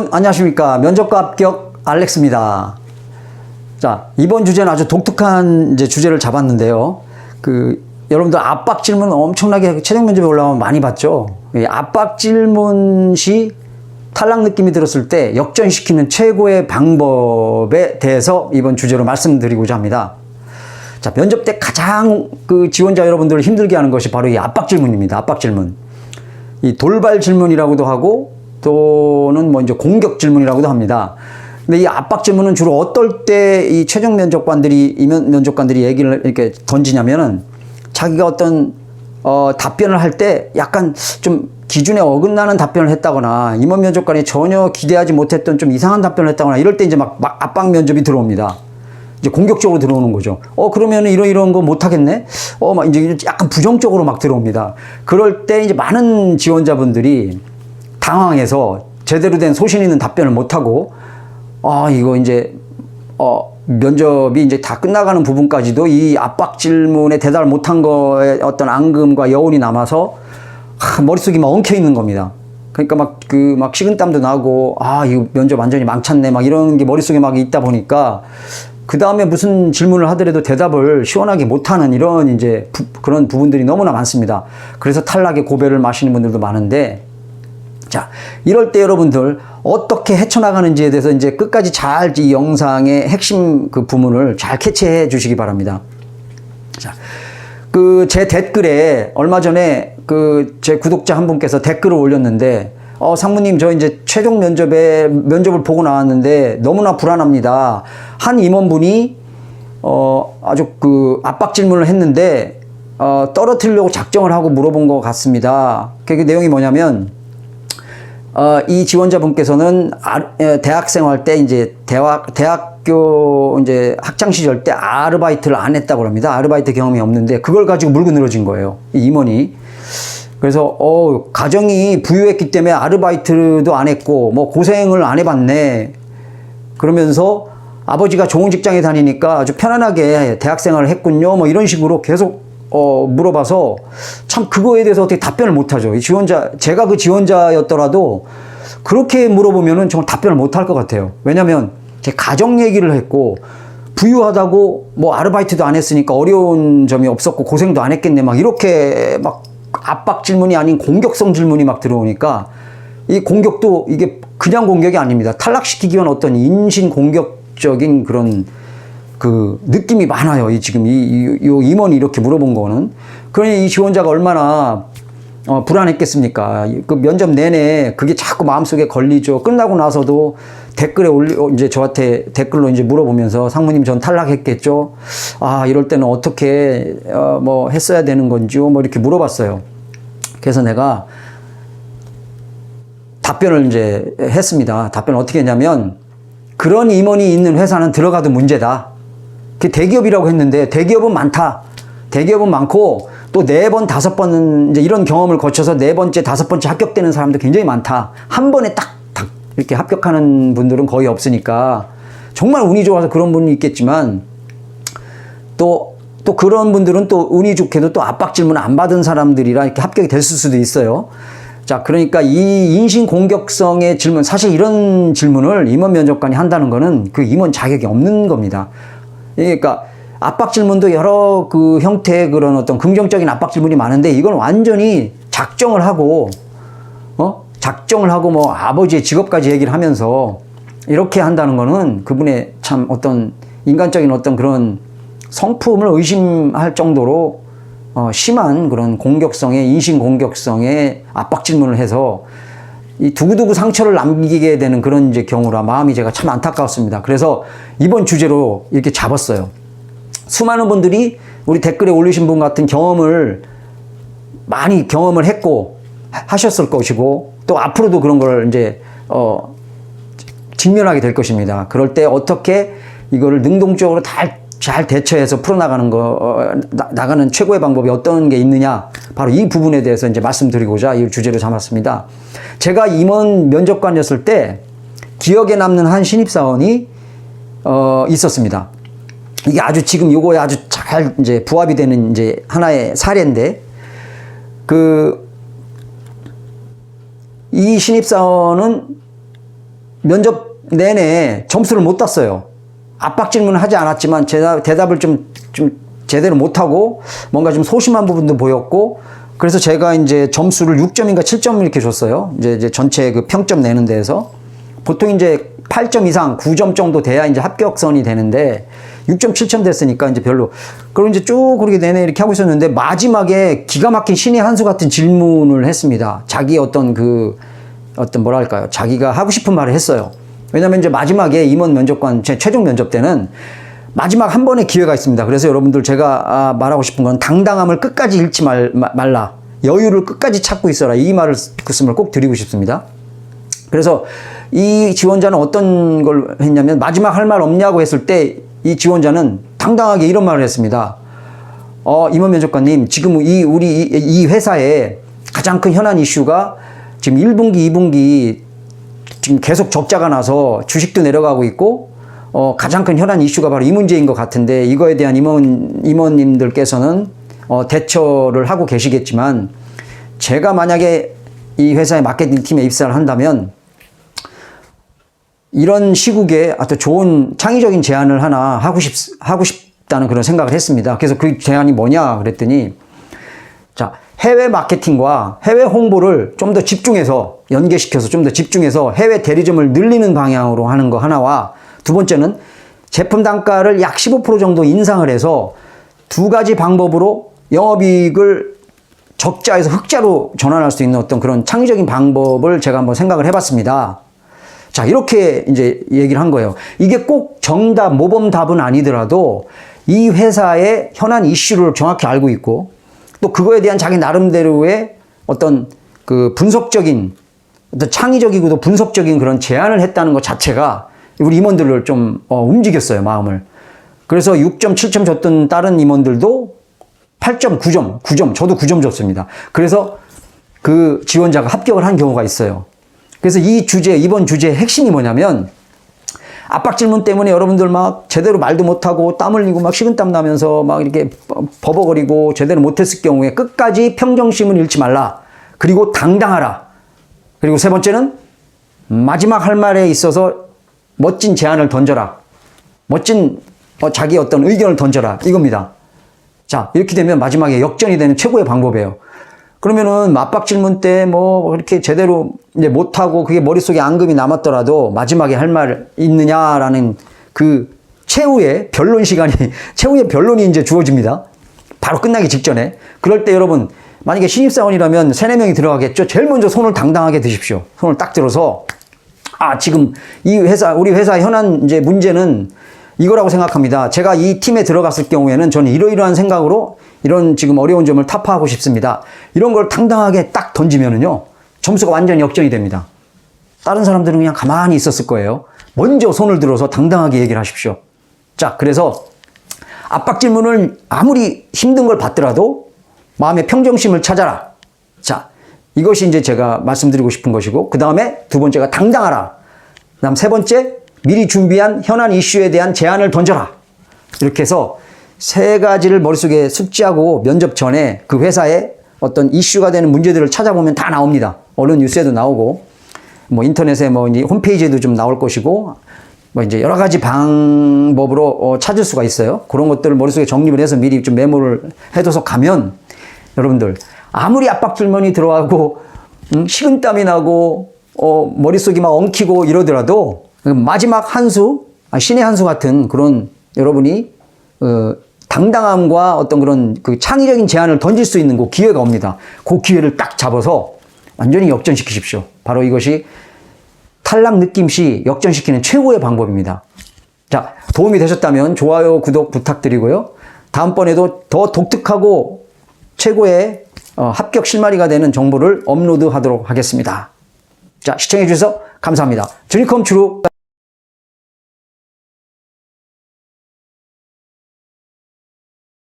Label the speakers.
Speaker 1: 여러분 안녕하십니까. 면접과 합격 알렉스입니다. 자, 이번 주제는 아주 독특한 이제 주제를 잡았는데요. 여러분들 압박 질문 엄청나게 최종 면접에 올라오면 많이 봤죠. 이 압박 질문 시 탈락 느낌이 들었을 때 역전시키는 최고의 방법에 대해서 이번 주제로 말씀드리고자 합니다. 자, 면접 때 가장 지원자 여러분들을 힘들게 하는 것이 바로 이 압박 질문입니다. 압박 질문. 이 돌발 질문이라고도 하고 또는 뭐 이제 공격 질문이라고도 합니다. 근데 이 압박 질문은 주로 어떨 때 이 최종 면접관들이 얘기를 이렇게 던지냐면은 자기가 어떤 답변을 할 때 약간 좀 기준에 어긋나는 답변을 했다거나 임원 면접관이 전혀 기대하지 못했던 좀 이상한 답변을 했다거나 이럴 때 이제 막 압박 면접이 들어옵니다. 이제 공격적으로 들어오는 거죠. 그러면은 이런 거 못 하겠네? 막 이제 약간 부정적으로 막 들어옵니다. 그럴 때 이제 많은 지원자분들이 당황해서 제대로 된 소신 있는 답변을 못 하고, 이거 이제, 면접이 이제 다 끝나가는 부분까지도 이 압박 질문에 대답을 못한 거에 어떤 앙금과 여운이 남아서, 머릿속이 막 엉켜 있는 겁니다. 그러니까 막 식은땀도 나고, 이거 면접 완전히 망쳤네. 막 이런 게 머릿속에 막 있다 보니까, 그 다음에 무슨 질문을 하더라도 대답을 시원하게 못하는 이런 이제 그런 부분들이 너무나 많습니다. 그래서 탈락의 고배를 마시는 분들도 많은데, 자, 이럴 때 여러분들 어떻게 헤쳐나가는지에 대해서 이제 끝까지 잘 이 영상의 핵심 부분을 잘 캐치해 주시기 바랍니다. 자, 제 댓글에 얼마 전에 제 구독자 한 분께서 댓글을 올렸는데, 상무님, 저 이제 최종 면접을 보고 나왔는데 너무나 불안합니다. 한 임원분이, 아주 압박 질문을 했는데, 떨어뜨리려고 작정을 하고 물어본 것 같습니다. 그 내용이 뭐냐면, 이 지원자분께서는 대학생 할 때 이제 대학교 이제 학창 시절 때 아르바이트를 안 했다고 합니다. 아르바이트 경험이 없는데 그걸 가지고 물고 늘어진 거예요. 이 임원이. 그래서 가정이 부유했기 때문에 아르바이트도 안 했고 뭐 고생을 안 해봤네. 그러면서 아버지가 좋은 직장에 다니니까 아주 편안하게 대학생활을 했군요. 뭐 이런 식으로 계속 물어봐서 참 그거에 대해서 어떻게 답변을 못하죠. 이 제가 그 지원자였더라도 그렇게 물어보면은 정말 답변을 못할 것 같아요. 왜냐면 제 가정 얘기를 했고 부유하다고 뭐 아르바이트도 안 했으니까 어려운 점이 없었고 고생도 안 했겠네. 막 이렇게 막 압박 질문이 아닌 공격성 질문이 막 들어오니까 이 공격도 이게 그냥 공격이 아닙니다. 탈락시키기 위한 어떤 인신 공격적인 그런 느낌이 많아요. 지금 이 임원이 이렇게 물어본 거는. 그러니 이 지원자가 얼마나 불안했겠습니까? 면접 내내 그게 자꾸 마음속에 걸리죠. 끝나고 나서도 댓글에 이제 저한테 댓글로 이제 물어보면서 상무님 전 탈락했겠죠? 이럴 때는 어떻게 뭐 했어야 되는 건지요? 뭐 이렇게 물어봤어요. 그래서 내가 답변을 이제 했습니다. 답변을 어떻게 했냐면, 그런 임원이 있는 회사는 들어가도 문제다. 대기업이라고 했는데 대기업은 많다. 대기업은 많고 또 4번, 5번 이제 이런 경험을 거쳐서 4번째, 5번째 합격되는 사람도 굉장히 많다. 한 번에 딱 이렇게 합격하는 분들은 거의 없으니까 정말 운이 좋아서 그런 분이 있겠지만 또 그런 분들은 또 운이 좋게도 또 압박 질문 안 받은 사람들이라 이렇게 합격이 됐을 수도 있어요. 자, 그러니까 이 인신 공격성의 질문, 사실 이런 질문을 임원 면접관이 한다는 거는 그 임원 자격이 없는 겁니다. 그러니까 압박 질문도 여러 형태의 그런 어떤 긍정적인 압박 질문이 많은데 이건 완전히 작정을 하고 뭐 아버지의 직업까지 얘기를 하면서 이렇게 한다는 거는 그분의 참 어떤 인간적인 어떤 그런 성품을 의심할 정도로 심한 그런 공격성의 인신 공격성의 압박 질문을 해서 이 두고두고 상처를 남기게 되는 그런 이제 경우라 마음이 제가 참 안타까웠습니다. 그래서 이번 주제로 이렇게 잡았어요. 수많은 분들이 우리 댓글에 올리신 분 같은 많이 경험을 했고 하셨을 것이고 또 앞으로도 그런 걸 이제 직면하게 될 것입니다. 그럴 때 어떻게 이거를 능동적으로 잘 대처해서 풀어나가는 나가는 최고의 방법이 어떤 게 있느냐, 바로 이 부분에 대해서 이제 말씀드리고자 이 주제로 잡았습니다. 제가 임원 면접관이었을 때 기억에 남는 한 신입사원이 있었습니다. 이게 아주 지금 요거에 아주 잘 이제 부합이 되는 이제 하나의 사례인데, 이 신입사원은 면접 내내 점수를 못 땄어요. 압박 질문을 하지 않았지만 대답을 좀 제대로 못하고 뭔가 좀 소심한 부분도 보였고, 그래서 제가 이제 점수를 6점인가 7점 이렇게 줬어요. 이제 전체 그 평점 내는 데에서. 보통 이제 8점 이상 9점 정도 돼야 이제 합격선이 되는데 6점 7점 됐으니까 이제 별로. 그럼 이제 쭉 그렇게 내내 이렇게 하고 있었는데 마지막에 기가 막힌 신의 한 수 같은 질문을 했습니다. 자기 어떤 뭐랄까요. 자기가 하고 싶은 말을 했어요. 왜냐면 이제 마지막에 임원 면접관 제 최종 면접 때는 마지막 한 번의 기회가 있습니다. 그래서 여러분들 제가 말하고 싶은 건 당당함을 끝까지 잃지 말라. 여유를 끝까지 찾고 있어라. 이 말씀을 꼭 드리고 싶습니다. 그래서 이 지원자는 어떤 걸 했냐면 마지막 할 말 없냐고 했을 때 이 지원자는 당당하게 이런 말을 했습니다. 임원 면접관님, 지금 우리 이 회사에 가장 큰 현안 이슈가 지금 1분기, 2분기 지금 계속 적자가 나서 주식도 내려가고 있고 가장 큰 현안 이슈가 바로 이 문제인 것 같은데 이거에 대한 임원님들께서는 대처를 하고 계시겠지만 제가 만약에 이 회사의 마케팅 팀에 입사를 한다면 이런 시국에 아주 좋은 창의적인 제안을 하나 하고 싶다는 그런 생각을 했습니다. 그래서 그 제안이 뭐냐 그랬더니, 자, 해외 마케팅과 해외 홍보를 좀 더 집중해서 연계시켜서 좀 더 집중해서 해외 대리점을 늘리는 방향으로 하는 거 하나와, 두 번째는 제품 단가를 약 15% 정도 인상을 해서 두 가지 방법으로 영업이익을 적자에서 흑자로 전환할 수 있는 어떤 그런 창의적인 방법을 제가 한번 생각을 해봤습니다. 자, 이렇게 이제 얘기를 한 거예요. 이게 꼭 정답, 모범 답은 아니더라도 이 회사의 현안 이슈를 정확히 알고 있고 또 그거에 대한 자기 나름대로의 어떤 그 분석적인, 어떤 창의적이고도 분석적인 그런 제안을 했다는 것 자체가 우리 임원들을 좀 움직였어요, 마음을. 그래서 6점, 7점 줬던 다른 임원들도 8점, 9점, 저도 9점 줬습니다. 그래서 그 지원자가 합격을 한 경우가 있어요. 그래서 이번 주제의 핵심이 뭐냐면, 압박 질문 때문에 여러분들 막 제대로 말도 못하고 땀 흘리고 막 식은땀 나면서 막 이렇게 버벅거리고 제대로 못했을 경우에 끝까지 평정심을 잃지 말라. 그리고 당당하라. 그리고 세 번째는 마지막 할 말에 있어서 멋진 제안을 던져라. 멋진 자기 어떤 의견을 던져라. 이겁니다. 자, 이렇게 되면 마지막에 역전이 되는 최고의 방법이에요. 그러면은 압박 질문 때 뭐 이렇게 제대로 이제 못하고 그게 머릿속에 앙금이 남았더라도 마지막에 할 말 있느냐라는 그 최후의 변론 시간이, 최후의 변론이 이제 주어집니다. 바로 끝나기 직전에. 그럴 때 여러분, 만약에 신입사원이라면 3, 4명이 들어가겠죠. 제일 먼저 손을 당당하게 드십시오. 손을 딱 들어서, 지금 우리 회사 현안 이제 문제는 이거라고 생각합니다. 제가 이 팀에 들어갔을 경우에는 저는 이러이러한 생각으로 이런 지금 어려운 점을 타파하고 싶습니다. 이런 걸 당당하게 딱 던지면은요, 점수가 완전히 역전이 됩니다. 다른 사람들은 그냥 가만히 있었을 거예요. 먼저 손을 들어서 당당하게 얘기를 하십시오. 자, 그래서 압박 질문을 아무리 힘든 걸 받더라도 마음의 평정심을 찾아라. 자, 이것이 이제 제가 말씀드리고 싶은 것이고, 그 다음에 두 번째가 당당하라. 그 다음 세 번째, 미리 준비한 현안 이슈에 대한 제안을 던져라. 이렇게 해서 세 가지를 머릿속에 숙지하고 면접 전에 그 회사에 어떤 이슈가 되는 문제들을 찾아보면 다 나옵니다. 언론 뉴스에도 나오고, 뭐 인터넷에 뭐 홈페이지에도 좀 나올 것이고, 뭐 이제 여러 가지 방법으로 찾을 수가 있어요. 그런 것들을 머릿속에 정립을 해서 미리 좀 메모를 해둬서 가면 여러분들 아무리 압박 질문이 들어가고 식은땀이 나고 머릿속이 막 엉키고 이러더라도 마지막 한 수, 신의 한 수 같은 그런 여러분이 당당함과 어떤 그런 그 창의적인 제안을 던질 수 있는 그 기회가 옵니다. 그 기회를 딱 잡아서 완전히 역전시키십시오. 바로 이것이 탈락 느낌 시 역전시키는 최고의 방법입니다. 자, 도움이 되셨다면 좋아요, 구독 부탁드리고요. 다음번에도 더 독특하고 최고의 합격 실마리가 되는 정보를 업로드하도록 하겠습니다. 자, 시청해 주셔서 감사합니다. 드림컴 트루